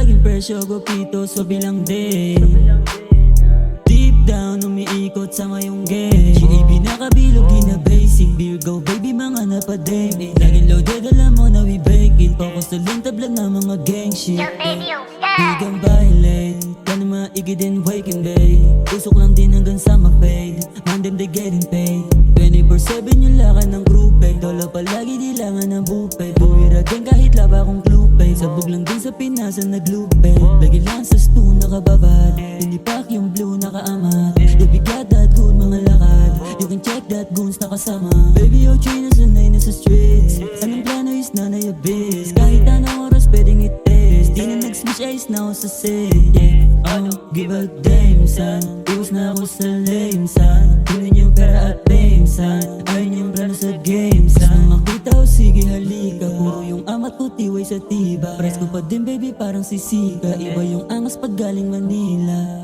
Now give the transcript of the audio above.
laging presyo, gupito, so bilang din. Deep down, umiikot sa ngayong game. GAB nakabilog, di na basic. Virgo, baby, mga napadame. Laging loaded, alam mo na we break it. Focus sa lang tablag na mga gang shit. Bigang violate, yan ang maigi din waking bay. Usok lang din hanggang sa ma-fade. Man them they getting paid. 24/7 yung lakan ng group eh. Dolo palagi di langan ng bupe. Buwira din kahit laba kong klupe. Sabog lang din sa pinasan naglupe. Lagi lang sa stu nakababad. Pinipak yung blue nakaamat. Nabigat that good mga lakad. You can check that goons nakasama. Baby oh China sanay na sa streets. Anong plano is nanay abyss. Kahit anong oras pwedeng i-test. Di na nag-switch eyes na ako sa set. I don't give a damn son. Iwas na ako sa lame son. Kunin yung pera at fame son. Ayun yung plano sa game son. Makita o sige halika. Puro yung amat ko tiway sa tiba. Press ko pa din baby parang sisika. Iba yung angas pag galing Manila.